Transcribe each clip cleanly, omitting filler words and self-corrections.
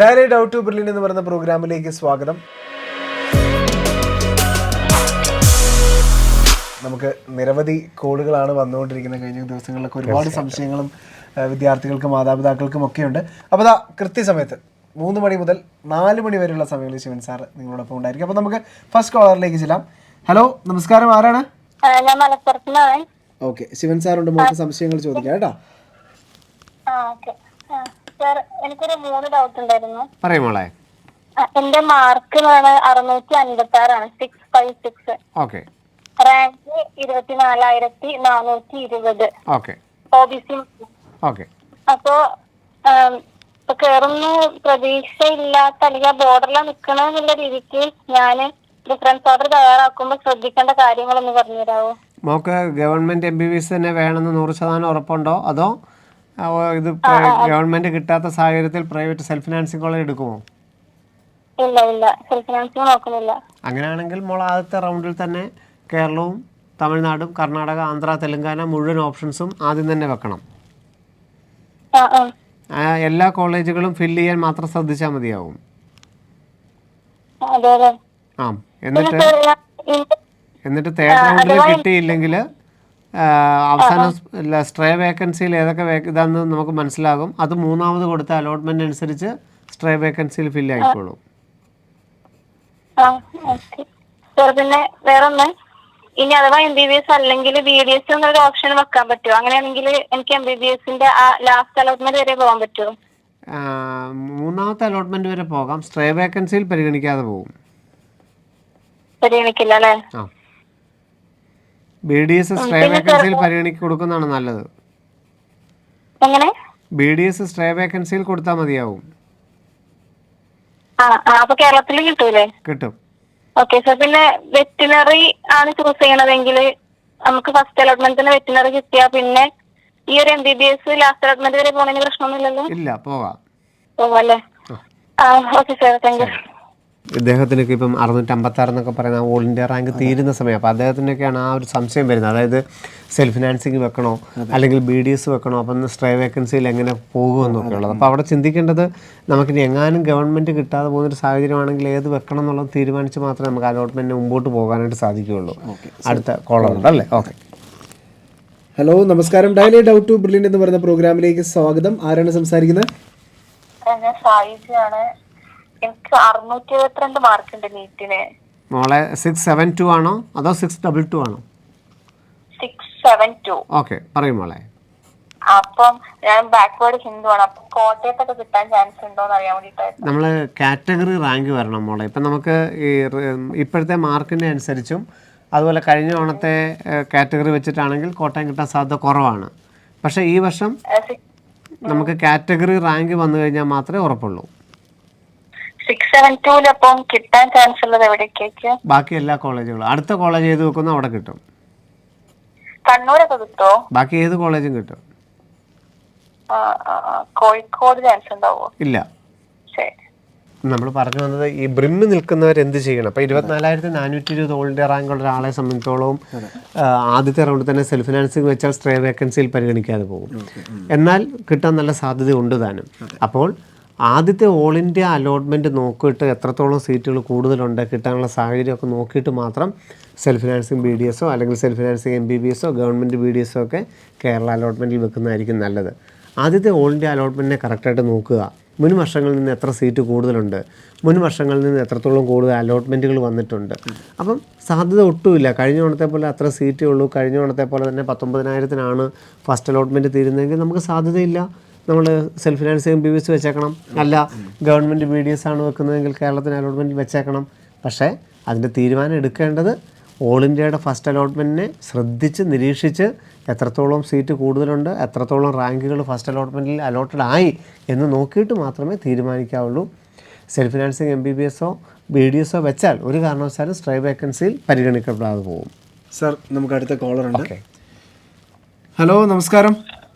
Diary doubt to brilliant എന്ന് പറയുന്ന പ്രോഗ്രാമിലേക്ക് സ്വാഗതം. നമുക്ക് നിരവധി കോളുകളാണ് വന്നുകൊണ്ടിരിക്കുന്നത്. കഴിഞ്ഞ ദിവസങ്ങളിലൊക്കെ ഒരുപാട് സംശയങ്ങളും വിദ്യാർത്ഥികൾക്കും മാതാപിതാക്കൾക്കും ഒക്കെ ഉണ്ട്. അപ്പോൾ അതാ കൃത്യസമയത്ത് 3 മണി മുതൽ 4 മണി വരെയുള്ള സമയങ്ങളിൽ ശിവൻ സാർ നിങ്ങളോടൊപ്പം ഉണ്ടായിരിക്കും. അപ്പോൾ നമുക്ക് ഫസ്റ്റ് കോളറിലേക്ക് ചെല്ലാം. ഹലോ, നമസ്കാരം. ആരാണ്? ഞാൻ മലപ്പുറത്തുനിന്നാണ്. ഓക്കെ, ശിവൻ സാറുണ്ട്. മോൾക്ക് സംശയങ്ങൾ ചോദിക്കാം കേട്ടോ. സാർ, എനിക്കൊരു 3 ഡൗട്ട് ഉണ്ടായിരുന്നു. പറയുമോളെ. എന്റെ mark 656 656. Okay. Rank 24,420. Okay. OBC. Okay. അപ്പോ ഇപ്പൊ കേറുന്ന പ്രതീക്ഷയില്ലാത്ത അല്ലെങ്കിൽ ബോർഡറിൽ നിൽക്കണമെന്നുള്ള രീതിക്ക് ഞാന് ഡിഫറൻസ് ഓർഡർ തയ്യാറാക്കുമ്പോൾ ശ്രദ്ധിക്കേണ്ട കാര്യങ്ങളൊന്ന് പറഞ്ഞുതരാമോ? മോക്ക് ഗവൺമെന്റ് MBBS തന്നെ വേണമെന്ന് 100% ഉറപ്പുണ്ടോ? അതോ ഇത് ഗവൺമെന്റ് കിട്ടാത്ത സാഹചര്യത്തിൽ പ്രൈവറ്റ് സെൽഫ് ഫിനാൻസിങ് കോളേജ് എടുക്കുമോ? ഇല്ല, സെൽഫ് ഫിനാൻസിങ് നോക്കുന്നില്ല. അങ്ങനെയാണെങ്കിൽ മോൾ ആദ്യത്തെ റൗണ്ടിൽ തന്നെ കേരളവും തമിഴ്നാടും കർണാടക, ആന്ധ്ര, തെലങ്കാന മുഴുവൻ ഓപ്ഷൻസും ആദ്യം തന്നെ വെക്കണം. എല്ലാ കോളേജുകളും ഫില്ല് ചെയ്യാൻ മാത്രം ശ്രദ്ധിച്ചാൽ മതിയാവും. ആ, എന്നിട്ട് തേർഡ് റൗണ്ടിൽ കിട്ടിയില്ലെങ്കിൽ അവസാനം സ്ട്രേ വേക്കൻസിയിൽ ഏതൊക്കെ ഇതാണെന്ന് നമുക്ക് മനസ്സിലാകും. അത് 3ാമത് കൊടുത്ത അലോട്ട്മെന്റ് അനുസരിച്ച് സ്ട്രേ വേക്കൻസിയിൽ ഫില്ല് ആയിക്കോളും. പിന്നെ വേറൊന്ന്, ഇനി അഥവാ MBBS അല്ലെങ്കിൽ BDS എന്നൊരു ഓപ്ഷൻ വെക്കാൻ പറ്റുമോ? അങ്ങനെയാണെങ്കിൽ എനിക്ക് MBBSന്റെ ആ ലാസ്റ്റ് അലോട്ട്മെന്റ് വരെ പോകാൻ പറ്റുമോ? 3ാമത്തെ അലോട്ട്മെന്റ് വരെ പോകാം. സ്ട്രേ വേക്കൻസിയിൽ പരിഗണിക്കാതെ പോകും. പരിഗണിക്കില്ല അല്ലേ? BDS സ്ട്രേ വേക്കൻസിയിൽ പരിഗണിക്ക് കൊടുക്കുന്നതാണ് നല്ലത്. എങ്ങനെ? BDS സ്ട്രേ വേക്കൻസിയിൽ കൊടുത്താൽ മതിയാവും. അപ്പൊ കേരളത്തിൽ കിട്ടൂലേ? കിട്ടും. Okay sir. പിന്നെ വെറ്റിനറി ആണ് ചൂസ് ചെയ്യണതെങ്കിൽ നമുക്ക് ഫസ്റ്റ് അലോട്ട്മെന്റിന് വെറ്റിനറി കിട്ടിയാ പിന്നെ ഈ ഒരു MBBS ലാസ്റ്റ് അലോട്ട്മെന്റ് വരെ പോകുന്നതിന് പ്രശ്നമൊന്നുമില്ലല്ലോ? ഇല്ല, പോകാം. പോകാല്ലേ? Okay sir, thank you. ഇദ്ദേഹത്തിനൊക്കെ ഇപ്പം 656 എന്നൊക്കെ പറയുന്ന ഓൾ ഇന്ത്യ റാങ്ക് തീരുന്ന സമയം. അപ്പോൾ അദ്ദേഹത്തിനൊക്കെയാണ് ആ ഒരു സംശയം വരുന്നത്. അതായത് സെൽഫ് ഫിനാൻസിങ് വെക്കണോ അല്ലെങ്കിൽ BDS വെക്കണോ, അപ്പം സ്ട്രേ വേക്കൻസിയിൽ എങ്ങനെ പോകുമെന്നൊക്കെ ഉള്ളത്. അപ്പോൾ അവിടെ ചിന്തിക്കേണ്ടത്, നമുക്കിനി എങ്ങാനും ഗവൺമെൻറ് കിട്ടാതെ പോകുന്നൊരു സാഹചര്യമാണെങ്കിൽ ഏത് വെക്കണം എന്നുള്ളത് തീരുമാനിച്ച് മാത്രമേ നമുക്ക് അലോട്ട്മെൻറ്റിന് മുമ്പോട്ട് പോകാനായിട്ട് സാധിക്കുകയുള്ളൂ. അടുത്ത കോളറുണ്ട് അല്ലേ? ഓക്കെ. ഹലോ, നമസ്കാരം. ഡയറി ഡൗട്ട് ടു ബ്രില്യൻ എന്ന് പറയുന്ന പ്രോഗ്രാമിലേക്ക് സ്വാഗതം. ആരാണ് സംസാരിക്കുന്നത്? ഞാൻ സായിജാണ്. എനിക്ക് 622 മാർക്കുണ്ട് നീറ്റിന്. മോളെ 672 ആണോ അതോ 622 ആണോ? 672. ഓക്കെ, പറയും മോളെ. അപ്പം ഞാൻ ബാക്ക്വേർഡ് ഹിന്ദു ആണ്. അപ്പം കോട്ടയത്തൊക്കെ കിട്ടാൻ ചാൻസ് ഉണ്ടോ എന്ന് അറിയാൻ വേണ്ടിയിട്ടായിരുന്നു. നമ്മൾ കാറ്റഗറി റാങ്ക് വരണം മോളെ. ഇപ്പം നമുക്ക് ഈ ഇപ്പോഴത്തെ മാർക്കിൻ്റെ അനുസരിച്ചും അതുപോലെ കഴിഞ്ഞ ഓണത്തെ കാറ്റഗറി വെച്ചിട്ടാണെങ്കിൽ കോട്ടയം കിട്ടാൻ സാധ്യത കുറവാണ്. പക്ഷേ ഈ വർഷം നമുക്ക് കാറ്റഗറി റാങ്ക് വന്നു കഴിഞ്ഞാൽ മാത്രമേ ഉറപ്പുള്ളൂ. 672 അപ്പം കിട്ടാൻ ചാൻസ് ഉള്ളത് എവിടേക്ക്? ബാക്കി എല്ലാ കോളേജുകളും. അടുത്ത കോളേജ് ഏത് വെക്കുന്നോ അവിടെ കിട്ടും. കണ്ണൂരൊക്കെ കിട്ടോ? ബാക്കി ഏത് കോളേജും കിട്ടും. കോഴിക്കോട് ചാൻസ് ഉണ്ടാവോ? ഇല്ല. ശരി. നമ്മൾ പറഞ്ഞു വന്നത് ഈ ബ്രിമ്മ് നിൽക്കുന്നവർ എന്ത് ചെയ്യണം. അപ്പോൾ 24,420 ഓൾ ഇന്ത്യ റാങ്കുള്ള ഒരാളെ സംബന്ധിച്ചോളം ആദ്യത്തെ റൗണ്ടിൽ തന്നെ സെൽഫ് ഫിനാൻസിങ് വെച്ചാൽ സ്ട്രേ വേക്കൻസിയിൽ പരിഗണിക്കാതെ പോകും. എന്നാൽ കിട്ടാൻ നല്ല സാധ്യത ഉണ്ട് താനും. അപ്പോൾ ആദ്യത്തെ ഓൾ ഇന്ത്യ അലോട്ട്മെൻറ്റ് നോക്കിയിട്ട് എത്രത്തോളം സീറ്റുകൾ കൂടുതലുണ്ട്, കിട്ടാനുള്ള സാഹചര്യമൊക്കെ നോക്കിയിട്ട് മാത്രം സെൽഫ് ഫിനാൻസിങ് BDS അല്ലെങ്കിൽ self financing MBBS government BDS ഒക്കെ കേരള അലോട്ട്മെൻറ്റിൽ വെക്കുന്നതായിരിക്കും നല്ലത്. ആദ്യത്തെ ഓൾ ഇന്ത്യ അലോട്ട്മെൻറ്റിനെ കറക്റ്റായിട്ട് നോക്കുക. മുൻ വർഷങ്ങളിൽ നിന്ന് എത്ര സീറ്റ് കൂടുതലുണ്ട്, മുൻ വർഷങ്ങളിൽ നിന്ന് എത്രത്തോളം കൂടുതൽ അലോട്ട്മെൻറ്റുകൾ വന്നിട്ടുണ്ട്. അപ്പം സാധ്യത ഒട്ടുമില്ല. കഴിഞ്ഞ ഓണത്തെ പോലെ അത്ര സീറ്റേ ഉള്ളൂ. കഴിഞ്ഞ ഓണത്തെ പോലെ തന്നെ 19,000-നാണ് ഫസ്റ്റ് അലോട്ട്മെൻറ്റ് തീരുന്നതെങ്കിൽ നമുക്ക് സാധ്യതയില്ല. നമ്മൾ സെൽഫ് ഫിനാൻസിങ് MBBS വെച്ചേക്കണം. അല്ല ഗവൺമെൻറ് BDS ആണ് വെക്കുന്നതെങ്കിൽ കേരളത്തിന് അലോട്ട്മെൻറ്റ് വെച്ചേക്കണം. പക്ഷേ അതിൻ്റെ തീരുമാനം എടുക്കേണ്ടത് ഓൾ ഇന്ത്യയുടെ ഫസ്റ്റ് അലോട്ട്മെൻറ്റിനെ ശ്രദ്ധിച്ച് നിരീക്ഷിച്ച് എത്രത്തോളം സീറ്റ് കൂടുതലുണ്ട്, എത്രത്തോളം റാങ്കുകൾ ഫസ്റ്റ് അലോട്ട്മെൻറ്റിൽ അലോട്ടഡ് ആയി എന്ന് നോക്കിയിട്ട് മാത്രമേ തീരുമാനിക്കാവുള്ളൂ. സെൽഫ് ഫിനാൻസിങ് MBBS BDS വെച്ചാൽ ഒരു കാരണവശാലും സ്ട്രേ വേക്കൻസിയിൽ പരിഗണിക്കപ്പെടാതെ പോകും. സർ, നമുക്ക് അടുത്ത കോളർ ഉണ്ട്. ഹലോ, നമസ്കാരം.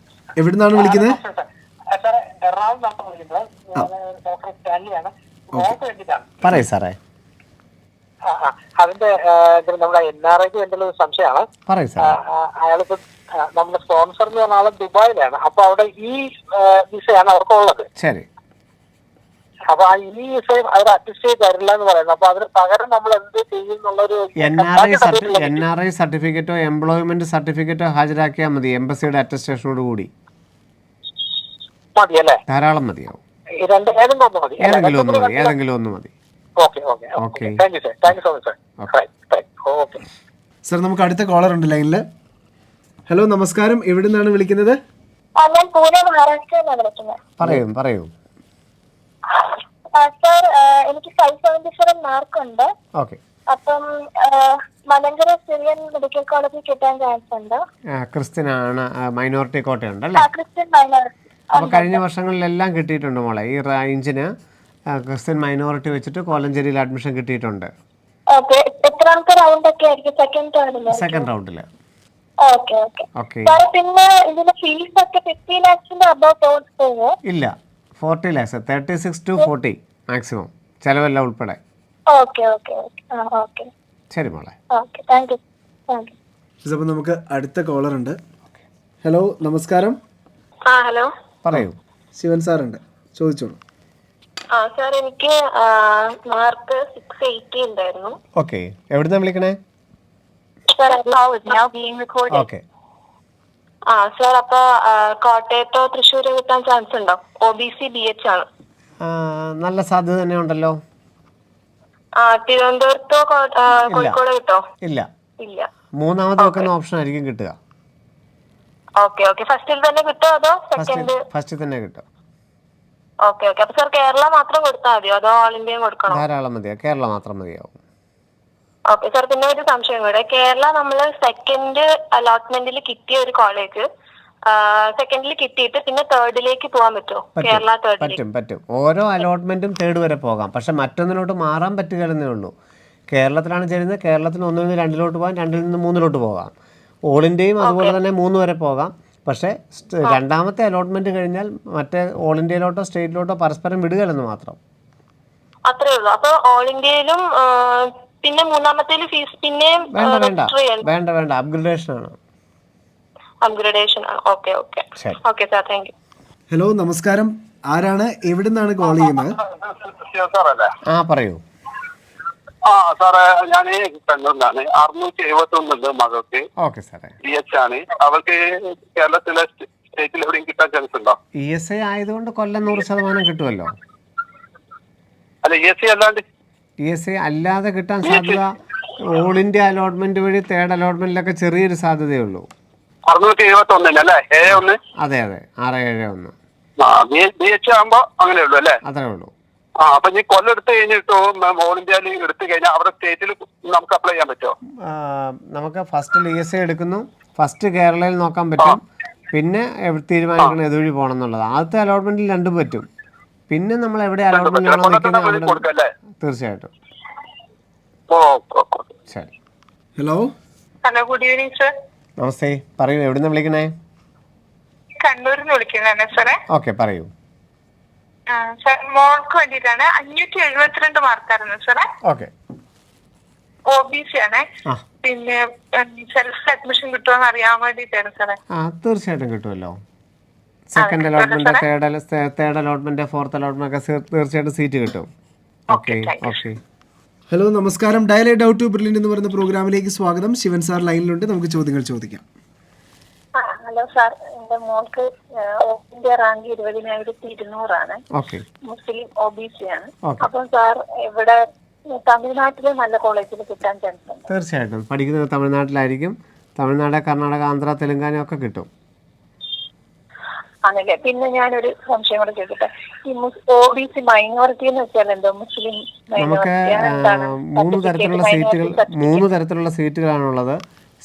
എവിടെ നിന്നാണ് വിളിക്കുന്നത്? പറയൂ സാറേ. അതിന്റെ നമ്മുടെ NRIക്ക് വേണ്ടിയുള്ള സംശയമാണ്. പറയൂ സാർ. അയാളിപ്പോ നമ്മുടെ സ്പോൺസർ എന്ന് പറഞ്ഞ ആള് ദുബായിലാണ്. അപ്പൊ അവിടെ ഈ വിസയാണ് അവർക്കുള്ളത്. ശരി. അപ്പൊ ആ ഇനി അവർ അറ്റസ്റ്റ് ചെയ്ത് തരില്ല എന്ന് പറയുന്നത്. അപ്പൊ അതിന് പകരം നമ്മൾ എന്ത് ചെയ്യും എന്നുള്ളൊരു NRI സർട്ടിഫിക്കറ്റോ എംപ്ലോയ്മെന്റ് സർട്ടിഫിക്കറ്റോ ഹാജരാക്കിയാൽ മതി എംബസിയുടെ അറ്റസ്റ്റേഷനോട് കൂടി. മതി അല്ലേ? ധാരാളം മതിയാവും. ഏതെങ്കിലും ഒന്ന് മതി. ഏതെങ്കിലും ഒന്ന് മതി. Okay okay okay. Thank you sir. Thank you so much sir. Okay sir, നമുക്ക് അടുത്ത കോളർ ഉണ്ട് ലൈനിൽ. ഹലോ, നമസ്കാരം. എവിടെ നിന്നാണ് വിളിക്കുന്നത്? ഞാൻ പൂനെ, മഹാരാഷ്ട്രയിലാണ് വിളിക്കുന്നത്. പറയൂ. സർ, എനിക്ക് 577 മാർക്കുണ്ട്. ഓക്കെ. അപ്പം മലങ്കര സിറിയൻ മെഡിക്കൽ കോളേജിൽ കിട്ടാൻ ചാൻസ് ഉണ്ട്. ക്രിസ്ത്യനാണ്, മൈനോറിറ്റി കോട്ടയുണ്ടല്ലേ? Christian minority. അപ്പോൾ കഴിഞ്ഞ വർഷങ്ങളിലെല്ലാം കിട്ടിയിട്ടുണ്ട് മോളെ. ഈ റേഞ്ചിന് ക്രിസ്ത്യൻ മൈനോറിറ്റി വെച്ചിട്ട് കോലഞ്ചേരിയിൽ അഡ്മിഷൻ കിട്ടിയിട്ടുണ്ട്. ഓക്കെ. എത്രാമത്തെ റൗണ്ട് ഒക്കെ ആയിരിക്കും? സെക്കൻഡ് റൗണ്ടിൽ. Okay okay okay. പിന്നെ ഇതിന്റെ ഫീസ് ഒക്കെ 50 lakhs അബൌട്ട് പോകുമോ? ഇല്ല, 40 lakhs, 36 to 40 മാക്സിമം, ചിലവെല്ലാം ഉൾപ്പെടെ. Okay okay okay. ഓക്കെ ശരി മോളെ. Okay, thank you. അപ്പോൾ നമുക്ക് അടുത്ത കോളർ ഉണ്ട്. ഹലോ, നമസ്കാരം. ഹലോ, പറയൂ. ശിവൻ സാറുണ്ട്, ചോദിച്ചോളൂ. സാർ, എനിക്ക് മാർക്ക് 680 ഉണ്ടായിരുന്നു. ഓക്കെ. എവിടുന്നാ വിളിക്കണേ? ഓക്കെ. സാർ, അപ്പൊ കോട്ടയത്തോ തൃശ്ശൂരോ കിട്ടാൻ ചാൻസ് ഉണ്ടോ? OBC BH ആണ്. നല്ല സാധ്യത തന്നെ ഉണ്ടല്ലോ. തിരുവനന്തപുരത്തോ കോഴിക്കോട് കിട്ടോ? ഇല്ല. ഇല്ല. മൂന്നാമത് വെക്കുന്ന ഓപ്ഷൻ ആയിരിക്കും കിട്ടുക. Okay okay. ഫസ്റ്റിൽ തന്നെ കിട്ടോ അതോ സെക്കൻഡ്? ഫസ്റ്റിൽ തന്നെ കിട്ടും. Okay okay. അപ്പൊ സാർ കേരള മാത്രം കൊടുത്താൽ മതിയോ അതോ ഓൾ ഇന്ത്യയും കൊടുക്കണോ? ധാരാളം മതിയോ, കേരള മാത്രം മതിയാവും. ഓക്കെ സാർ, പിന്നെ ഒരു സംശയം കൂടെ. കേരള നമ്മള് സെക്കൻഡ് അലോട്ട്മെന്റിൽ കിട്ടിയ ഒരു കോളേജ് സെക്കൻഡിൽ കിട്ടിയിട്ട് പിന്നെ തേർഡിലേക്ക് പോകാൻ പറ്റുമോ? കേരള തേർഡിലേക്ക് പറ്റും. ഓരോ അലോട്ട്മെന്റും തേർഡ് വരെ പോകാം. പക്ഷെ മറ്റൊന്നിലോട്ട് മാറാൻ പറ്റുകയെന്നേ ഉള്ളൂ. കേരളത്തിലാണ് ചേരുന്നത്, കേരളത്തിൽ 1 നിന്ന് 2 പോകാം, 2 നിന്ന് 3 പോകാം. ഓൾ ഇന്ത്യയും അതുപോലെ തന്നെ 3 വരെ പോകാം. പക്ഷേ രണ്ടാമത്തെ അലോട്ട്മെന്റ് കഴിഞ്ഞാൽ മറ്റേ ഓൾ ഇന്ത്യയിലോട്ടോ സ്റ്റേറ്റിലോട്ടോ പരസ്പരം വിടുകയെന്ന് മാത്രം. അത്രേ ഉള്ളൂ. അപ്പൊ ഓൾ ഇന്ത്യയിലും പിന്നെ മൂന്നാമത്തേല് ഫീസ് പിന്നെയും വേണ്ട അപ്ഗ്രഡേഷൻ ആണ്. അപ്ഗ്രഡേഷൻ ആണ്. Okay okay okay sir, thank U. Hello, നമസ്കാരം. ആരാണ്, എവിടെ നിന്നാണ് കോൾ ചെയ്യുന്നത്? പറയൂ. സാറേ, ഞാൻ കണ്ണൂരിലാണ്. 671 മകൾക്ക്. ഓക്കെ സാറേ. BH ആണ്. അവൾക്ക് കേരളത്തിലെ സ്റ്റേറ്റിൽ എവിടെയും കിട്ടാൻ ചാൻസ് ഉണ്ടോ? ESI ആയതുകൊണ്ട് കൊല്ലം 100% കിട്ടുമല്ലോ. അല്ല, ESI അല്ലാതെ കിട്ടാൻ സാധ്യത ഓൾ ഇന്ത്യ അലോട്ട്മെന്റ് വഴി തേർഡ് അലോട്ട്മെന്റിലൊക്കെ ചെറിയൊരു സാധ്യതയേ ഉള്ളൂ. 671 അല്ലേ? 71. അതെ 671. BH ആകുമ്പോ അങ്ങനെ ഉള്ളൂ അല്ലേ? അത്രേ ഉള്ളൂ. അപ്പൊ ഈ കൊല്ലം എടുത്ത് കഴിഞ്ഞിട്ടോ ഓൾ ഇന്ത്യയിൽ എടുത്തു കഴിഞ്ഞാൽ അവിടെ സ്റ്റേറ്റിൽ നമുക്ക് അപ്ലൈ ചെയ്യാൻ പറ്റുമോ? നമുക്ക് ഫസ്റ്റ് ESI എടുക്കുന്നു, ഫസ്റ്റ് കേരളയിൽ നോക്കാൻ പറ്റും, പിന്നെ തീരുമാനിക്കണം ഏതുവഴി പോകണം എന്നുള്ളത്. ആദ്യത്തെ അലോട്ട്മെന്റിൽ 2 പറ്റും. പിന്നെ നമ്മൾ എവിടെ അലോട്ട്മെന്റ് ആണോ നിൽക്കുന്നത് തീർച്ചയായിട്ടും. ശരി. Hello, good evening sir. നമസ്തേ, പറയൂ. എവിടെ നിന്ന് വിളിക്കണേ? കണ്ണൂരിൽ നിന്ന് വിളിക്കുന്നതാണ് സാറേ. ഓക്കെ, പറയൂ. സാർ, മോൾക്ക് വേണ്ടിയിട്ടാണ്. 572 മാർക്കായിരുന്നു സാറേ. ഓക്കെ. OBC ആണ്. പിന്നെ സെൽഫ് അഡ്മിഷൻ കിട്ടുമെന്ന് അറിയാൻ വേണ്ടിയിട്ടാണ് സാറേ. തീർച്ചയായിട്ടും കിട്ടുമല്ലോ. Second allotment, third allotment, fourth allotment ഒക്കെ തീർച്ചയായിട്ടും സീറ്റ് കിട്ടും. ഓക്കെ. ഹലോ, നമസ്കാരം. ഡയൽ ഡൗട്ട് ടു ബ്രില്യന്റ് എന്ന് പറയുന്ന പ്രോഗ്രാമിലേക്ക് സ്വാഗതം. ശിവൻ സാർ ലൈനിലുണ്ട്, നമുക്ക് ചോദ്യങ്ങൾ ചോദിക്കാം. ഹലോ സാർ, എന്റെ മോൾക്ക് ഇന്ത്യ റാങ്ക് 20,200 ആണ്. മുസ്ലിം OBC ആണ്. അപ്പം സാർ, ഇവിടെ തമിഴ്നാട്ടിലെ നല്ല കോളേജിൽ കിട്ടാൻ ചാൻസ് ഉണ്ട്? തീർച്ചയായിട്ടും. പഠിക്കുന്നത് തമിഴ്നാട്ടിലായിരിക്കും. തമിഴ്നാട്, കർണാടക, ആന്ധ്ര, തെലുങ്കാന ഒക്കെ കിട്ടും. ആണല്ലേ. പിന്നെ ഞാനൊരു സംശയം കൂടെ ചോദിക്കട്ടെ. ഈ OBC മൈനോറിറ്റി എന്ന് വെച്ചാൽ എന്തോ? മുസ്ലിം നമുക്ക് 3 തരത്തിലുള്ള സീറ്റുകളാണുള്ളത്.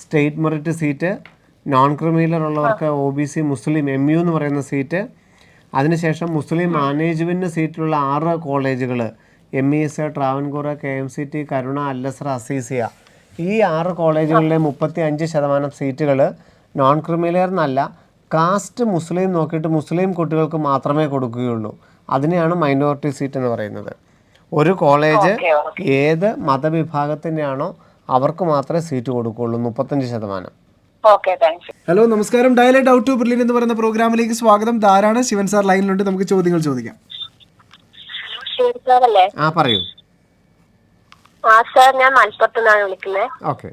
State merit seat, non criminal ഉള്ളവർക്ക് OBC മുസ്ലിം MU എന്ന് പറയുന്ന സീറ്റ്, അതിനുശേഷം മുസ്ലിം മാനേജ്മെൻറ്റ് സീറ്റിലുള്ള 6 കോളേജുകൾ, MES, ട്രാവൻകൂർ, KMCT, കരുണ, അല്ലസർ, അസീസിയ, ഈ 6 കോളേജുകളിലെ 35% സീറ്റുകൾ നോൺ ക്രിമിനൽ എന്നല്ല, കാസ്റ്റ് മുസ്ലിം നോക്കിയിട്ട് മുസ്ലിം കുട്ടികൾക്ക് മാത്രമേ കൊടുക്കുകയുള്ളൂ. അതിനെയാണ് മൈനോറിറ്റി സീറ്റ് എന്ന് പറയുന്നത്. ഒരു കോളേജ് ഏത് മതവിഭാഗത്തിൻ്റെയാണോ അവർക്ക് മാത്രമേ സീറ്റ് കൊടുക്കുകയുള്ളൂ, 35%. ഹലോ, നമസ്കാരം. ഡയൽ ഡൗട്ട് ടു ബ്രില്യന്റ് എന്ന് പറയുന്ന പ്രോഗ്രാമിലേക്ക് സ്വാഗതം. ധാരാണ്. ശിവൻ സാർ ലൈനിലുണ്ട്, നമുക്ക് ചോദ്യങ്ങൾ ചോദിക്കാം. സാറല്ലേ? ആ പറയൂ. ആ സാർ, ഞാൻ മലപ്പുറത്തുനിന്നാണ് വിളിക്കുന്നത്. ഓക്കെ.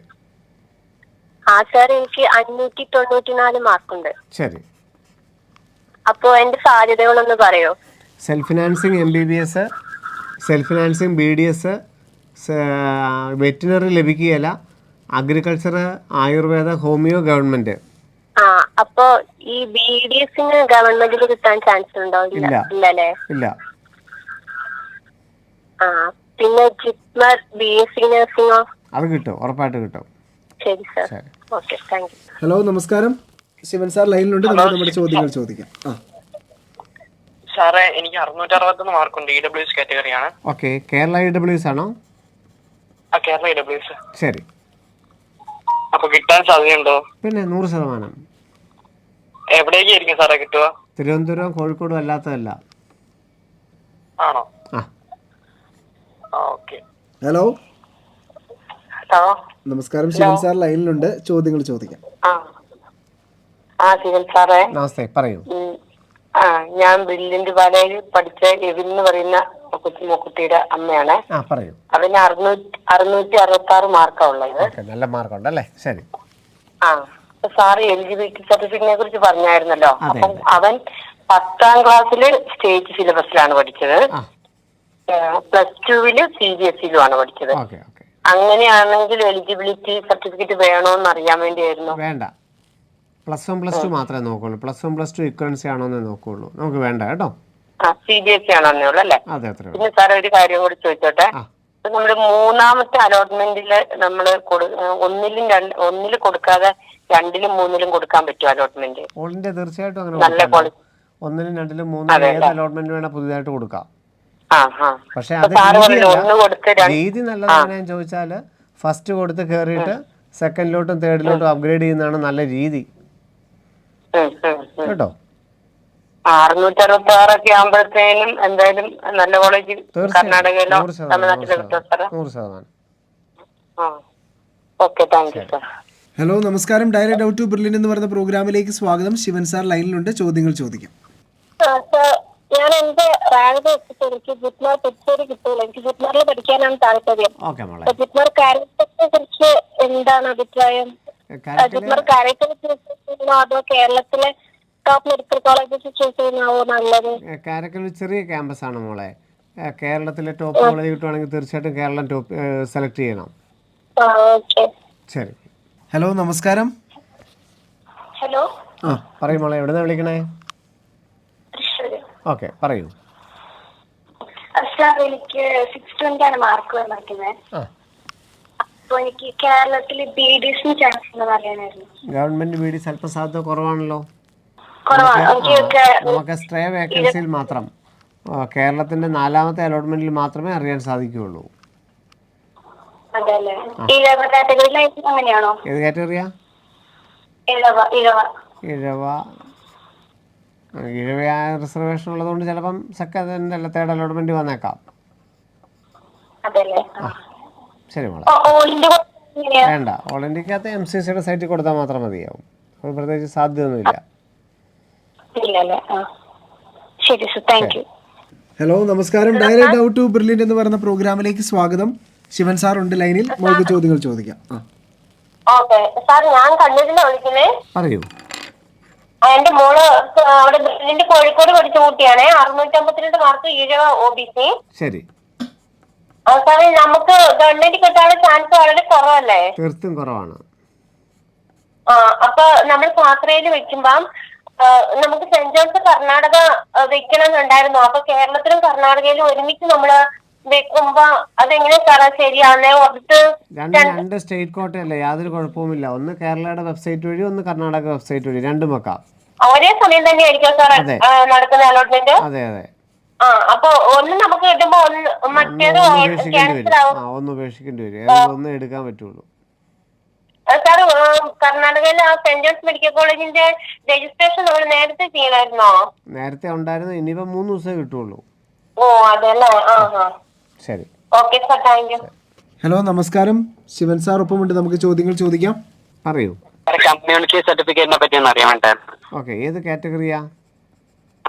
ആ സാർ, എനിക്ക് 594 മാർക്കുണ്ട്. ശരി. അപ്പോ എന്റെ സാധ്യതകളൊന്ന് പറയോ? Self financing MBBS, self financing BDS, veterinary ലഭിക്കുകയില്ല, അഗ്രികൾച്ചർ, ആയുർവേദ, ഹോമിയോ, ഗവൺമെന്റ്. ആ, അപ്പൊ ഈ BDSന് ഗവൺമെന്റിൽ കിട്ടാൻ ചാൻസ് ഉണ്ടോ? ഇല്ലല്ലേ? ഇല്ല. ആ, പിന്നെ ജിപ്മർ BSc നഴ്സിംഗോ? അത് കിട്ടും, ഉറപ്പായിട്ട് കിട്ടും. ശരി sir. Okay, thank you. Hello, നമസ്കാരം. ശിവൻ സാർ ലൈനിലുണ്ട്. നമുക്ക് നമ്മുടെ ചോദ്യങ്ങൾ ചോദിക്കാം. സാറേ, എനിക്ക് 661 മാർക്കുണ്ട്. EWS കാറ്റഗറിയാണ്. ഓക്കെ. കേരള EWS ആണോ? ആ, കേരള EWS. ശരി. അപ്പൊ കിട്ടാൻ സാധ്യതയുണ്ടോ? പിന്നെ 100%. എവിടേക്കായിരിക്കും സാറേ കിട്ടുക? തിരുവനന്തപുരം, കോഴിക്കോടും അല്ലാത്തതല്ല. ആണോ? ആ. ഓക്കെ. ഹലോ, ഹലോ, നമസ്കാരം. ശിവൻ സാർ ലൈനിലുണ്ട്. ചോദ്യങ്ങൾ ചോദിക്കാം. ശിവൻ സാറേ, നമസ്തേ, പറയൂ. ഞാൻ ബ്രില്യന്റ് പാലയിൽ പഠിച്ച എവിൻ എന്ന് പറയുന്ന കുട്ടിയുടെ അമ്മയാണ്. പറയൂ. അതിന് 666 മാർക്കാ ഉള്ളത്. നല്ല മാർക്കുണ്ടല്ലേ? ശരി. സാറ് എലിജിബിലിറ്റി സർട്ടിഫിക്കറ്റിനെ കുറിച്ച് പറഞ്ഞായിരുന്നല്ലോ. അപ്പം അവൻ 10ാം ക്ലാസ്സില് സ്റ്റേറ്റ് സിലബസിലാണ് പഠിച്ചത്. +2 CBSE-യിലുമാണ് പഠിച്ചത്. അങ്ങനെയാണെങ്കിൽ എലിജിബിലിറ്റി സർട്ടിഫിക്കറ്റ് വേണോന്ന് അറിയാൻ വേണ്ടിയായിരുന്നു. വേണ്ട, +1 +2 മാത്രമേ നോക്കുള്ളൂ. +1 +2 ഇക്വലൻസി ആണോന്നേ നോക്കുള്ളൂ. നമുക്ക് വേണ്ട കേട്ടോ. CBSE ആണോന്നേ ഉള്ളൂ അല്ലേ? അതെ, അത്രേ. പിന്നെ സാറേ, ഒരു കാര്യം കൂടി ചോദിച്ചോട്ടെ. നമ്മള് 3ാമത്തെ അലോട്ട്മെന്റില് നമ്മള് ഒന്നില് കൊടുക്കാതെ 2ലും 3ലും കൊടുക്കാൻ പറ്റും അലോട്ട്മെന്റ്? ഓൾ ഇന്ത്യ തീർച്ചയായിട്ടും അങ്ങനെ. നല്ല ക്വാളിറ്റി 1ലും 2ലും 3ലും ഏത് അലോട്ട്മെന്റ് വേണേ പുതിയതായിട്ട് കൊടുക്കാം. പക്ഷെ അത് രീതി നല്ലതാണ് ചോദിച്ചാല് ഫസ്റ്റ് കൊടുത്ത് കയറിയിട്ട് സെക്കൻഡിലോട്ടും തേർഡിലോട്ടും അപ്ഗ്രേഡ് ചെയ്യുന്നതാണ് നല്ല രീതി കേട്ടോ. 666 ഒക്കെ ആകുമ്പോഴത്തേനും എന്തായാലും നല്ല കോളേജ് കർണാടകയിലോ തമിഴ്നാട്ടിലോ കിട്ടും സാറേ? 100%. Okay, thank you sir. Hello, നമസ്കാരം. ഡയറക്റ്റ് ഔട്ട് ടു ബ്രില്യന്റ് എന്ന് പറയുന്ന പ്രോഗ്രാമിലേക്ക് സ്വാഗതം. ശിവൻ സാർ ലൈനിലുണ്ട്. ചോദ്യങ്ങൾ ചോദിക്കാം. ഞാൻ എന്റെ റാങ്ക് വെച്ചിട്ട് എനിക്ക് ജിപ്മർ തിരിച്ചൊരു കിട്ടൂല. എനിക്ക് ജിപ്മറിൽ പഠിക്കാനാണ് താല്പര്യം. ജിപ്മർ കാരക്ടറിനെ കുറിച്ച് എന്താണ് അഭിപ്രായം? ജിപ്മർ കാരക്ടർ ചൂസ് ചെയ്യുന്നോ അതോ കേരളത്തിലെ ടോപ്പ് മെഡിക്കൽ കോളേജസ് ചൂസ് ചെയ്യുന്നതാവോ നല്ലത്? കാരക്കൽ ചെറിയ ക്യാമ്പസ് ആണ് മോളെ. കേരളത്തിലെ ടോപ്പ് കോളേജ് കിട്ടുവാണെങ്കിൽ തീർച്ചയായിട്ടും കേരളം ടോപ്പ് സെലക്ട് ചെയ്യണം. ശരി. ഹലോ, നമസ്കാരം. ഹലോ, പറയൂ മോളെ, എവിടെന്നാ വിളിക്കണേ? ഓക്കെ, പറയൂ. സാർ, എനിക്ക് 620 ആണ് മാർക്ക് വന്നിരിക്കുന്നത്. അപ്പൊ എനിക്ക് കേരളത്തിൽ BDS ചാൻസ് ഉണ്ടെന്ന് അറിയാനായിരുന്നു. ഗവൺമെന്റ് BD അല്പം സാധ്യത കുറവാണല്ലോ. നമുക്ക് സ്ട്രേ വേക്കൻസിയിൽ മാത്രം കേരളത്തിന്റെ 4ാമത്തെ അലോട്ട്മെന്റിൽ മാത്രമേ അറിയാൻ സാധിക്കുകയുള്ളൂ. ഏത് കാറ്റഗറിയാ? ഇഴവ റിസർവേഷൻ ഉള്ളതുകൊണ്ട് ചിലപ്പം സെക്കൻഡ് അല്ല തേർഡ് അലോട്ട്മെന്റ് വന്നേക്കാം. ശരി മോളെ. വേണ്ട, ഓൾ ഇന്ത്യക്കകത്ത് MCCയുടെ സൈറ്റിൽ കൊടുത്താൽ മാത്രം മതിയാവും. ഒരു പ്രത്യേകിച്ച് സാധ്യതയൊന്നുമില്ല. ഹലോ, നമസ്കാരം. ഡയറക്റ്റ് ഔട്ട് ടു ബ്രില്യന്റ് എന്ന് പറയുന്ന പ്രോഗ്രാമിലേക്ക് സ്വാഗതം. ശിവൻ സാർ ഉണ്ട് ലൈനിൽ. നമുക്ക് ചോദ്യങ്ങൾ ചോദിക്കാം. ഞാൻ കണ്ണൂരിന്ന് വിളിക്കുന്നേ. പറയൂ. എന്റെ മോള് അവിടെ ബ്രില്യന്റ് കോഴിക്കോട് പഠിച്ച കുട്ടിയാണ്. 652 മാർക്ക് ഈഴവ OBC. ശരി. സാറേ, നമുക്ക് ഗവൺമെന്റ് കിട്ടാനുള്ള ചാൻസ് വളരെ കുറവല്ലേ? തീർത്തും കുറവാണ്. അപ്പൊ നമ്മൾ സാത്രയിൽ വെക്കുമ്പം നമുക്ക് സെന്റ് ജോൺസ് കർണാടക വെക്കണം എന്നുണ്ടായിരുന്നു. അപ്പൊ കേരളത്തിലും കർണാടകയിലും ഒരുമിച്ച് നമ്മള് വെക്കുമ്പോ അതെങ്ങനെ സാറാ ശരിയാണേ? രണ്ട് സ്റ്റേറ്റ് കോട്ടയല്ലേ, യാതൊരു കുഴപ്പവുമില്ല. ഒന്ന് കേരളയുടെ വെബ്സൈറ്റ് വഴി, ഒന്ന് കർണാടക വെബ്സൈറ്റ് വഴി, രണ്ടും വെക്കാം. ഒരേ സമയം തന്നെ ആയിരിക്കും സാർ നടക്കുന്ന അലോട്ട്മെന്റ്? അതെ, അതെ. അപ്പൊ ഒന്ന് നമുക്ക് കിട്ടുമ്പോ മറ്റേത് ഒന്ന് ഉപേക്ഷിക്കേണ്ടി വരും. ഒന്ന് എടുക്കാൻ പറ്റുള്ളൂ. സാർ, കർണാടകയിൽ സെന്റ് ജോൺസ് മെഡിക്കൽ കോളേജിന്റെ രജിസ്ട്രേഷൻ നമ്മൾ നേരത്തെ ചെയ്യണമായിരുന്നോ? നേരത്തെ ഉണ്ടായിരുന്നു. ഇനിയിപ്പോ 3 ദിവസമേ കിട്ടുള്ളൂ. അതല്ലേ? ശരി. Okay sir, thank U. Hello, നമസ്കാരം. ശിവൻ സാർ ഒപ്പമുണ്ട്. നമുക്ക് ചോദ്യങ്ങൾ ചോദിക്കാം. പറയൂ. കമ്മ്യൂണിറ്റി സർട്ടിഫിക്കറ്റിനെ പറ്റി അറിയാൻ വേണ്ടി. ഓക്കെ, ഏത് കാറ്റഗറിയാ?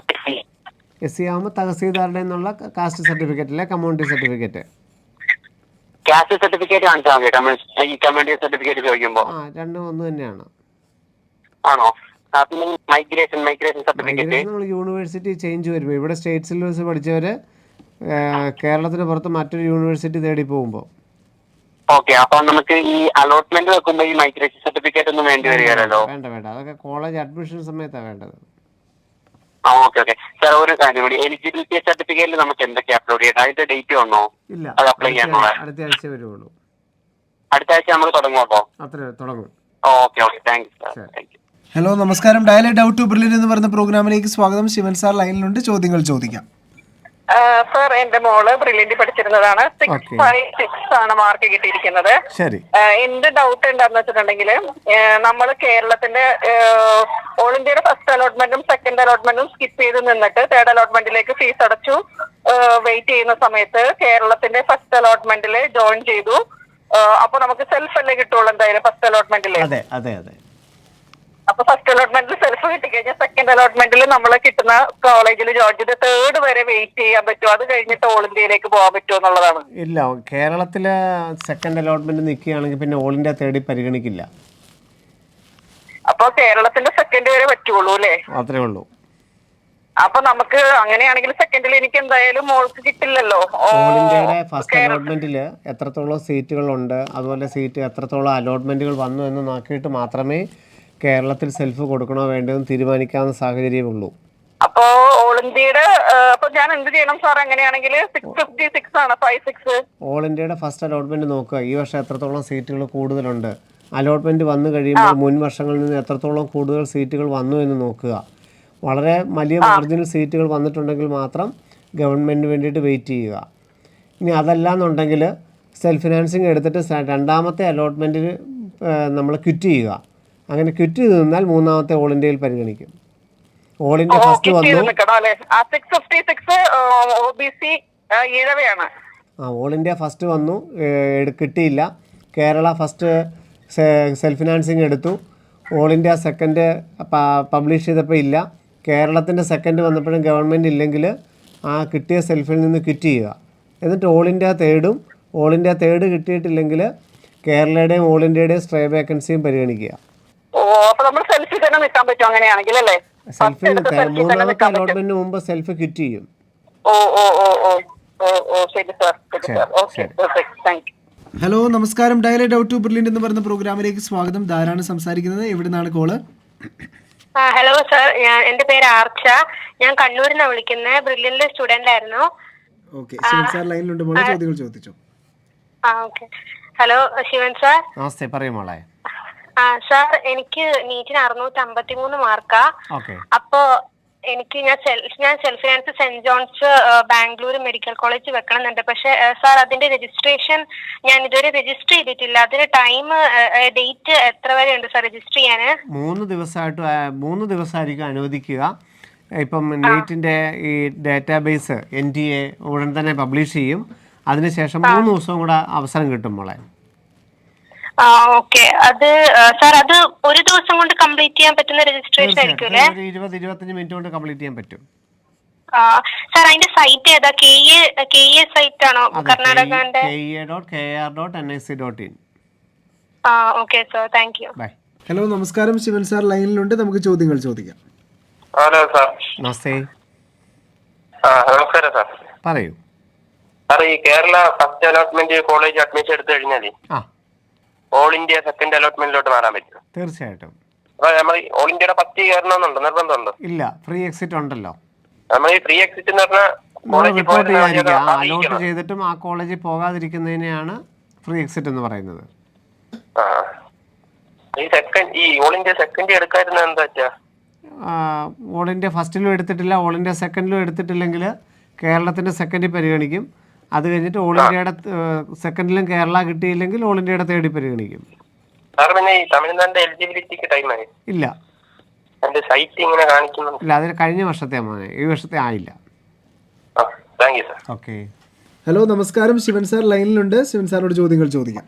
SC ആകുമ്പോൾ തഹസീൽദാരുടെ നിന്നുള്ള കാസ്റ്റ് സർട്ടിഫിക്കറ്റ് അല്ലെ കമ്മ്യൂണിറ്റി സർട്ടിഫിക്കറ്റ്. കാസ്റ്റ് സർട്ടിഫിക്കറ്റ് കാണിച്ചാൽ മതി. ഈ കമ്മ്യൂണിറ്റി സർട്ടിഫിക്കറ്റ് ചോദിക്കുമ്പോൾ രണ്ടും ഒന്ന് തന്നെയാണ്. ആണോ? പിന്നെ മൈഗ്രേഷൻ സർട്ടിഫിക്കറ്റ് നമ്മൾ യൂണിവേഴ്സിറ്റി ചേഞ്ച് വരുമ്പോൾ ഇവിടെ സ്റ്റേറ്റ് സിലബസ് പഠിച്ചവർ കേരളത്തിന് പുറത്ത് മറ്റൊരു യൂണിവേഴ്സിറ്റി തേടി പോകുമ്പോൾ. ഓക്കെ, അപ്പൊ നമുക്ക് ഈ അലോട്ട്മെന്റ് വെക്കുമ്പോൾ ഈ മൈഗ്രേഷൻ സർട്ടിഫിക്കറ്റ് ഒന്നും വേണ്ടി വരികയല്ലോ? വേണ്ട, അതൊക്കെ കോളേജ് അഡ്മിഷൻ സമയത്താണ് വേണ്ടത്. ഓക്കെ സാർ, ഒരു കാര്യം കൂടി, എലിജിബിലിറ്റി സർട്ടിഫിക്കറ്റിൽ നമുക്ക് എന്തൊക്കെ അപ്ലോഡ് ചെയ്യണം? അതിന്റെ ഡേറ്റ് വന്നോ? ഇല്ല, അത് അപ്ലൈ ചെയ്യാനുള്ള അടുത്ത ആഴ്ച വരുള്ളൂ. അടുത്ത ആഴ്ച നമ്മൾ തുടങ്ങുമോ? അത്രേ തുടങ്ങും. Okay, thank you sir. Thank U. Hello, നമസ്കാരം. ഡയൽ ഡൗട്ട് ടു ബ്രില്യൻ്റ് എന്ന് പറയുന്ന പ്രോഗ്രാമിലേക്ക് സ്വാഗതം. ശിവൻ സാർ ലൈനിലുണ്ട്, ചോദ്യങ്ങൾ ചോദിക്കാം. സാർ, എന്റെ മോള് ബ്രില്യന്റ് പഠിച്ചിരുന്നതാണ്. 656 ആണ് മാർക്ക് കിട്ടിയിരിക്കുന്നത്. ശരി. എന്ത് ഡൗട്ട് എന്താന്ന് വെച്ചിട്ടുണ്ടെങ്കിൽ, നമ്മൾ കേരളത്തിന്റെ ഓൾ ഇന്ത്യയുടെ ഫസ്റ്റ് അലോട്ട്മെന്റും സെക്കൻഡ് അലോട്ട്മെന്റും സ്കിപ്പ് ചെയ്ത് നിന്നിട്ട് തേർഡ് അലോട്ട്മെന്റിലേക്ക് ഫീസ് അടച്ചു വെയിറ്റ് ചെയ്യുന്ന സമയത്ത് കേരളത്തിന്റെ ഫസ്റ്റ് അലോട്ട്മെന്റിൽ ജോയിൻ ചെയ്തു. അപ്പൊ നമുക്ക് സെൽഫ് അല്ലേ കിട്ടുള്ളൂ എന്തായാലും ഫസ്റ്റ് അലോട്ട്മെന്റിൽ. അതെ. അപ്പൊ ഫസ്റ്റ് അലോട്ട്മെന്റിൽ സെൽഫ് കിട്ടിക്കഴിഞ്ഞാൽ സെക്കൻഡ് അലോട്ട്മെന്റിൽ നമ്മൾ കിട്ടുന്ന കോളേജിൽ ജോയിൻ ചെയ്ത് തേർഡ് വരെ വെയിറ്റ് ചെയ്യാൻ പറ്റുമോ? അത് കഴിഞ്ഞിട്ട് ഓൾ ഇന്ത്യയിലേക്ക് പോകാൻ പറ്റുമോ എന്നുള്ളതാണ്. ഇല്ല, കേരളത്തിലെ സെക്കൻഡ് അലോട്ട്മെന്റ് നിൽക്കുകയാണെങ്കിൽ പിന്നെ ഓൾ ഇന്ത്യ തേടി പരിഗണിക്കില്ല. അപ്പൊ കേരളത്തിന്റെ സെക്കൻഡ് വരെ പറ്റുള്ളൂ അല്ലേ? അത്രേ ഉള്ളൂ. അപ്പൊ നമുക്ക് അങ്ങനെയാണെങ്കിൽ സെക്കൻഡിൽ എനിക്ക് എന്തായാലും മോൾക്ക് കിട്ടില്ലല്ലോ. ഓൾ ഇന്ത്യയുടെ ഫസ്റ്റ് അലോട്ട്മെന്റിൽ എത്രത്തോളം സീറ്റുകളുണ്ട്, അതുപോലെ സീറ്റ് എത്രത്തോളം അലോട്ട്മെന്റുകൾ വന്നു എന്ന് നോക്കിയിട്ട് മാത്രമേ കേരളത്തിൽ സെൽഫ് കൊടുക്കണോ വേണ്ടതെന്ന് തീരുമാനിക്കാവുന്ന സാഹചര്യമുള്ളൂ. അപ്പോ ഓൾ ഇന്ത്യയുടെ അപ്പൊ ഞാൻ എന്ത് ചെയ്യണം സാർ? അങ്ങനെയാണെങ്കിൽ 656 ആണ് 56. ഓൾ ഇന്ത്യയുടെ ഫസ്റ്റ് അലോട്ട്മെന്റ് നോക്കുക, ഈ വർഷം എത്രത്തോളം സീറ്റുകൾ കൂടുതലുണ്ട്, അലോട്ട്മെന്റ് വന്നു കഴിയുമ്പോൾ മുൻ വർഷങ്ങളിൽ നിന്ന് എത്രത്തോളം കൂടുതൽ സീറ്റുകൾ വന്നു എന്ന് നോക്കുക. വളരെ വലിയ മാർജിനൽ സീറ്റുകൾ വന്നിട്ടുണ്ടെങ്കിൽ മാത്രം ഗവൺമെൻറ്റിന് വേണ്ടിയിട്ട് വെയിറ്റ് ചെയ്യുക. ഇനി അതല്ലാന്നുണ്ടെങ്കിൽ സെൽഫ് ഫിനാൻസിങ് എടുത്തിട്ട് രണ്ടാമത്തെ അലോട്ട്മെൻറ്റിന് നമ്മൾ ക്വിറ്റ് ചെയ്യുക. അങ്ങനെ ക്വിറ്റ് ചെയ്ത് നിന്നാൽ മൂന്നാമത്തെ ഓൾ ഇന്ത്യയിൽ പരിഗണിക്കും. ഓൾ ഇന്ത്യ ഫസ്റ്റ് വന്നു. ഓൾ ഇന്ത്യ ഫസ്റ്റ് വന്നു, കിട്ടിയില്ല. കേരള ഫസ്റ്റ് സെൽഫ് ഫിനാൻസിങ് എടുത്തു. ഓൾ ഇന്ത്യ സെക്കൻഡ് പബ്ലിഷ് ചെയ്തപ്പോൾ ഇല്ല. കേരളത്തിൻ്റെ സെക്കൻഡ് വന്നപ്പോഴും ഗവൺമെൻറ് ഇല്ലെങ്കിൽ ആ കിട്ടിയ സെൽഫിൽ നിന്ന് ക്വിറ്റ് ചെയ്യുക. എന്നിട്ട് ഓൾ ഇന്ത്യ തേർഡും, ഓൾ ഇന്ത്യ തേർഡ് കിട്ടിയിട്ടില്ലെങ്കിൽ കേരളയുടെയും ഓൾ ഇന്ത്യയുടെയും സ്ട്രേ വേക്കൻസിയും പരിഗണിക്കുക. സെൽഫിൽ മൂന്നാമത്തെ അലോട്ട്മെന്റിന് മുമ്പ് സെൽഫ് ക്വിറ്റ് ചെയ്യും. ഹലോ, നമസ്കാരം. ഡയൽ ഡൗട്ട് ടു ബ്രില്യൻ്റ് എന്ന് പറയുന്ന പ്രോഗ്രാമിലേക്ക് സ്വാഗതം. ധാരാണ് സംസാരിക്കുന്നത്. എവിടെ നിന്നാണ് കോള്? ഹലോ സാർ, എന്റെ പേര് ആർച്ച. ഞാൻ കണ്ണൂരിൽ നിന്നാണ് വിളിക്കുന്നത്. ബ്രില്യന്റിലെ സ്റ്റുഡന്റ് ആയിരുന്നു. ഓക്കെ, ശിവൻ സാർ ലൈനിലുണ്ട് മോളെ, ചോദ്യങ്ങൾ ചോദിച്ചോ. ഓക്കെ. Hello Shivan sir. നമസ്തേ, പറയൂ മോളെ. സാർ, എനിക്ക് നീറ്റിന് 653 മാർക്കാ. അപ്പോ എനിക്ക് ഞാൻ self finance saint John's Bangalore medical college വെക്കണമെന്നുണ്ട്. പക്ഷെ സാർ, അതിന്റെ രജിസ്ട്രേഷൻ ഞാൻ ഇതുവരെ രജിസ്റ്റർ ചെയ്തിട്ടില്ല. അതിന് ടൈം ഡേറ്റ് എത്ര വരെ ഉണ്ട് സാർ രജിസ്റ്റർ ചെയ്യാന്? 3 ദിവസമായിരിക്കും അനുവദിക്കുക. ഇപ്പം നീറ്റിന്റെ ഈ ഡാറ്റാബേസ് NTA ഉടൻ തന്നെ പബ്ലിഷ് ചെയ്യും. അതിനുശേഷം 3 ദിവസവും കൂടെ അവസരം കിട്ടും മോളെ. ഓക്കെ. അത് സാർ, അത് ഒരു ദിവസം കൊണ്ട് കംപ്ലീറ്റ് ചെയ്യാൻ പറ്റുന്ന രജിസ്ട്രേഷൻ ആയിരിക്കും അല്ലേ? 20-25 മിനിറ്റ് കൊണ്ട് കംപ്ലീറ്റ് ചെയ്യാൻ പറ്റും. സാർ, അതിന്റെ സൈറ്റ് ഏതാ? KA സൈറ്റ് ആണോ കർണാടകന്റെ? KA.kr.nic.in. Okay sir, thank you. Bye. Hello, നമസ്കാരം. ശിവൻ സാർ ലൈനിലുണ്ട്, നമുക്ക് ചോദ്യങ്ങൾ ചോദിക്കാം. Hello sir. നമസ്തേ. നമസ്കാരം സാർ. പറയൂ സാർ, ഈ Kerala first allotment college admission എടുത്തു കഴിഞ്ഞാൽ ഓൾ ഇന്ത്യ സെക്കൻഡ് അലോട്ട്മെന്റിലോട്ട് മാറാൻ പറ്റും? തീർച്ചയായിട്ടും. അപ്പൊ നമ്മൾ ഓൾ ഇന്ത്യയുടെ ഫസ്റ്റ് കയറണമെന്നുണ്ടോ? നിർബന്ധമുണ്ടോ? ഇല്ല, ഫ്രീ എക്സിറ്റ് ഉണ്ടല്ലോ. നമ്മൾ ഈ ഫ്രീ എക്സിറ്റ് എന്ന് പറഞ്ഞാൽ റിപ്പോർട്ട് ചെയ്യാതിരിക്കുക. അലോട്ട് ചെയ്തിട്ടും ആ കോളേജിൽ പോകാതിരിക്കുന്നതിനെയാണ് ഫ്രീ എക്സിറ്റ് എന്ന് പറയുന്നത്. ഈ ഓൾ ഇന്ത്യ സെക്കൻഡ് എടുക്കാതിരുന്ന എന്താ വെച്ചാ? ഓൾ ഇന്ത്യ ഫസ്റ്റിലും എടുത്തിട്ടില്ല, ഓൾ ഇന്ത്യ സെക്കൻഡിലും എടുത്തിട്ടില്ലെങ്കിൽ കേരളത്തിൻ്റെ സെക്കൻഡിൽ പരിഗണിക്കും. അത് കഴിഞ്ഞിട്ട് ഓൾ ഇന്ത്യയുടെ സെക്കൻഡിലും കേരള കിട്ടിയില്ലെങ്കിൽ ഓൾ ഇന്ത്യയുടെ തേർഡിൽ പരിഗണിക്കും. തമിഴ്നാടിന്റെ എലിജിബിലിറ്റിക്ക് ടൈമായി? ഇല്ല, സൈറ്റ് ഇങ്ങനെ കാണിക്കുന്നു. ഇല്ല, അതിന് കഴിഞ്ഞ വർഷത്തെ മോനെ, ഈ വർഷത്തെ ആയില്ല. ഓക്കെ. ഹലോ, നമസ്കാരം. ശിവൻ സാർ ലൈനിലുണ്ട്, ശിവൻ സാറിനോട് ചോദ്യങ്ങൾ ചോദിക്കാം.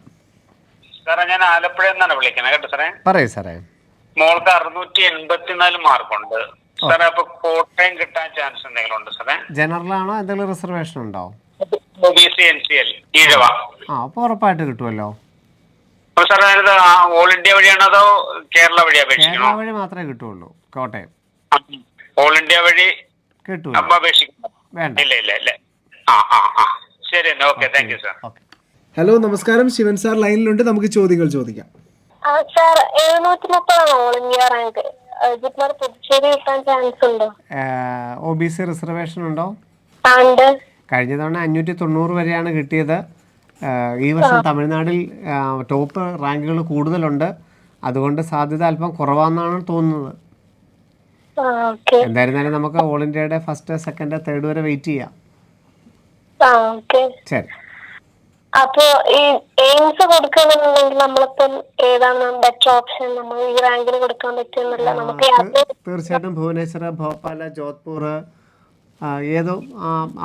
സാറേ, ഞാൻ ആലപ്പുഴ നിന്നാണ് വിളിക്കുന്നത് കേട്ടോ സാറേ. പറയൂ സാറേ. മോൾക്ക് 684 മാർക്കുണ്ട്. സാറേ അപ്പൊ കോട്ടയം കിട്ടാൻ ചാൻസ് എന്തെങ്കിലും ഉണ്ട് സാറേ? ജനറലാണോ എന്തെങ്കിലും റിസർവേഷൻ ഉണ്ടോ? OBC NCL Ezhava. അപ്പോൾ ഉറപ്പായിട്ട് കിട്ടുമല്ലോ. അപ്പൊ സാറേ അത് ഓൾ ഇന്ത്യ വഴിയാണോ അതോ കേരള വഴി അപേക്ഷിക്കണോ? കേരള വഴി മാത്രമേ കിട്ടുള്ളൂ. കോട്ടയം ഓൾ ഇന്ത്യ വഴി കിട്ടൂല. അപേക്ഷിക്കണം? വേണ്ട. ഇല്ല. ശരി എന്നാ, okay, thank you sir. Hello, നമസ്കാരം. ശിവൻ സാർ ലൈനിലുണ്ട്. നമുക്ക് ചോദ്യങ്ങൾ ചോദിക്കാം. Sir 730 all India rank Puducherry കിട്ടാൻ ചാൻസ് ഉണ്ടോ? OBC റിസർവേഷൻ ഉണ്ടോ? ഉണ്ട്. കഴിഞ്ഞ തവണ 590 വരെയാണ് കിട്ടിയത്. ഈ വർഷം തമിഴ്നാട്ടിൽ ടോപ്പ് റാങ്കുകൾ കൂടുതലുണ്ട്. അതുകൊണ്ട് സാധ്യത അല്പം കുറവാണെന്നാണ് തോന്നുന്നത്. എന്തായിരുന്നാലും നമുക്ക് ഓൾ ഇന്ത്യയുടെ ഫസ്റ്റ്, സെക്കൻഡ്, തേർഡ് വരെ വെയിറ്റ് ചെയ്യാം. ശരി. അപ്പൊ ഈ എയിംസ് കൊടുക്കണമെന്നുണ്ടെങ്കിൽ നമ്മളിപ്പം ഏതാണ് ബെറ്റർ ഓപ്ഷൻ? നമ്മൾ ഈ റാങ്കിന് കൊടുക്കാൻ പറ്റുന്നില്ല. നമുക്ക് തീർച്ചയായിട്ടും ഭുവനേശ്വർ, ഭോപ്പാൽ, ജോധ്പൂർ, ഏതോ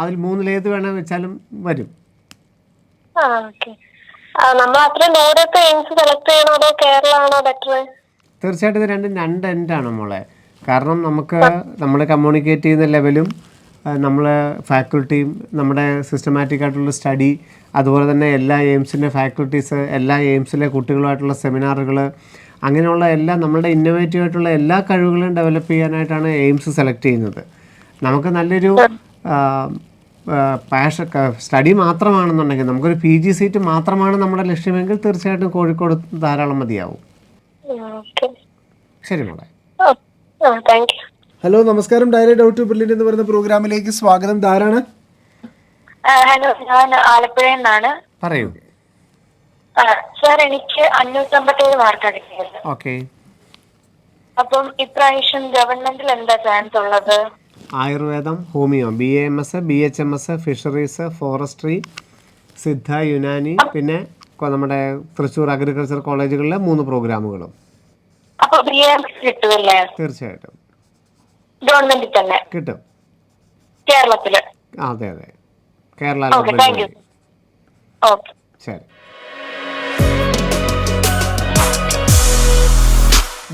അതിൽ 3 വേണേൽ വെച്ചാലും വരും. നമ്മൾ അത്രയും ദൂരത്തെ എയിംസ് സെലക്ട് ചെയ്യണോ അതോ കേരള ആണോ ബെറ്റർ? തീർച്ചയായിട്ടും ഇത് രണ്ട് എൻഡാണ് മോളെ. കാരണം നമ്മൾ കമ്മ്യൂണിക്കേറ്റ് ചെയ്യുന്ന ലെവലും നമ്മൾ ഫാക്കൽറ്റിയും നമ്മുടെ സിസ്റ്റമാറ്റിക് ആയിട്ടുള്ള സ്റ്റഡി, അതുപോലെ തന്നെ എല്ലാ എയിംസിൻ്റെ ഫാക്കൽറ്റീസ്, എല്ലാ എയിംസിലെ കുട്ടികളുമായിട്ടുള്ള സെമിനാറുകൾ, അങ്ങനെയുള്ള എല്ലാ നമ്മളുടെ ഇന്നോവേറ്റീവ് ആയിട്ടുള്ള എല്ലാ കഴിവുകളും ഡെവലപ്പ് ചെയ്യാനായിട്ടാണ് എയിംസ് സെലക്ട് ചെയ്യുന്നത്. നമുക്ക് നല്ലൊരു സ്റ്റഡി മാത്രമാണെന്നുണ്ടെങ്കിൽ, നമുക്കൊരു PG സീറ്റ് മാത്രമാണ് നമ്മുടെ ലക്ഷ്യമെങ്കിൽ തീർച്ചയായിട്ടും കോഴിക്കോട് ധാരാളം മതിയാവും. ശരി മോളെ. ഹലോ, നമസ്കാരം. ഡയറക്റ്റ് ഔട്ട് ടു ബ്രില്യന്റ് എന്ന് പറയുന്ന പ്രോഗ്രാമിലേക്ക് സ്വാഗതം. ധാരാണ്. ഹലോ, ഞാൻ ആലപ്പുഴയിൽ നിന്നാണ്. പറയൂ. സാർ, എനിക്ക് 557 മാർക്കാണ് കിട്ടിയത്. ഓക്കെ. അപ്പം ഇപ്രാവശ്യം ഗവൺമെന്റിൽ എന്താ ചാൻസ് ഉള്ളത്? ആയുർവേദം, homeo, BAMS, BHMS, fisheries, forestry, Siddha, Unani, പിന്നെ നമ്മുടെ തൃശ്ശൂർ അഗ്രികൾച്ചർ കോളേജുകളിലെ 3 പ്രോഗ്രാമുകളും. അപ്പൊ BAMS കിട്ടുമല്ലേ? തീർച്ചയായിട്ടും ഗവൺമെന്റിൽ തന്നെ കിട്ടും. കേരളത്തില്? അതെ, കേരള. ശരി.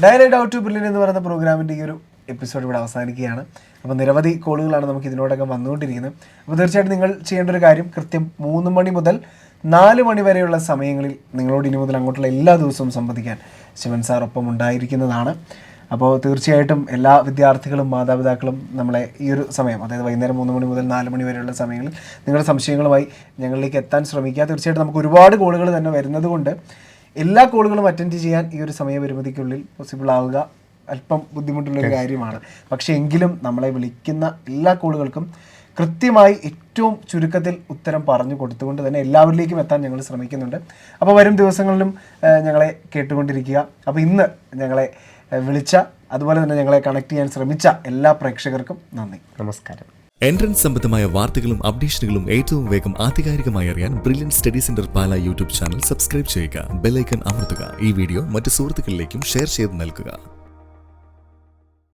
ഡയറക്റ്റ് ഔട്ട് ടു ബ്രില്യന്റ് എന്ന് പറയുന്ന പ്രോഗ്രാമിൻ്റെ ഈ ഒരു എപ്പിസോഡ് ഇവിടെ അവസാനിക്കുകയാണ്. അപ്പോൾ നിരവധി കോളുകളാണ് നമുക്ക് ഇതിനോടൊക്കെ വന്നുകൊണ്ടിരിക്കുന്നത്. അപ്പോൾ തീർച്ചയായിട്ടും നിങ്ങൾ ചെയ്യേണ്ട ഒരു കാര്യം, കൃത്യം 3 മണി മുതൽ 4 മണി വരെയുള്ള സമയങ്ങളിൽ നിങ്ങളോട് ഇനി മുതൽ അങ്ങോട്ടുള്ള എല്ലാ ദിവസവും സംവദിക്കാൻ ശിവൻ സാർ ഒപ്പം ഉണ്ടായിരിക്കുന്നതാണ്. അപ്പോൾ തീർച്ചയായിട്ടും എല്ലാ വിദ്യാർത്ഥികളും മാതാപിതാക്കളും നമ്മളെ ഈ ഒരു സമയം, അതായത് വൈകുന്നേരം 3 മണി മുതൽ 4 മണി വരെയുള്ള സമയങ്ങളിൽ നിങ്ങളുടെ സംശയങ്ങളുമായി ഞങ്ങളിലേക്ക് എത്താൻ ശ്രമിക്കുക. തീർച്ചയായിട്ടും നമുക്ക് ഒരുപാട് കോളുകൾ തന്നെ വരുന്നത് കൊണ്ട് എല്ലാ കോളുകളും അറ്റൻഡ് ചെയ്യാൻ ഈ ഒരു സമയപരിമിതിക്കുള്ളിൽ പോസിബിൾ ആവുക അല്പം ബുദ്ധിമുട്ടുള്ളൊരു കാര്യമാണ്. പക്ഷേ എങ്കിലും നമ്മളെ വിളിക്കുന്ന എല്ലാ കോളുകൾക്കും കൃത്യമായി ഏറ്റവും ചുരുക്കത്തിൽ ഉത്തരം പറഞ്ഞു കൊടുത്തുകൊണ്ട് തന്നെ എല്ലാവരിലേക്കും എത്താൻ ഞങ്ങൾ ശ്രമിക്കുന്നുണ്ട്. അപ്പോൾ വരും ദിവസങ്ങളിലും ഞങ്ങളെ കേട്ടുകൊണ്ടിരിക്കുക. അപ്പോൾ ഇന്ന് ഞങ്ങളെ വിളിച്ച, അതുപോലെ തന്നെ ഞങ്ങളെ കണക്ട് ചെയ്യാൻ ശ്രമിച്ച എല്ലാ പ്രേക്ഷകർക്കും നന്ദി. നമസ്കാരം. എൻട്രൻസ് സംബന്ധമായ വാർത്തകളും അപ്ഡേഷനുകളും ഏറ്റവും വേഗം ആധികാരികമായി അറിയാൻ ബ്രില്യന്റ് സ്റ്റഡി സെന്റർ പാല യൂട്യൂബ് ചാനൽ സബ്സ്ക്രൈബ് ചെയ്യുക. ബെൽ ഐക്കൺ അമർത്തുക. ഈ വീഡിയോ മറ്റ് സുഹൃത്തുക്കളിലേക്കും ഷെയർ ചെയ്ത് നൽകുക.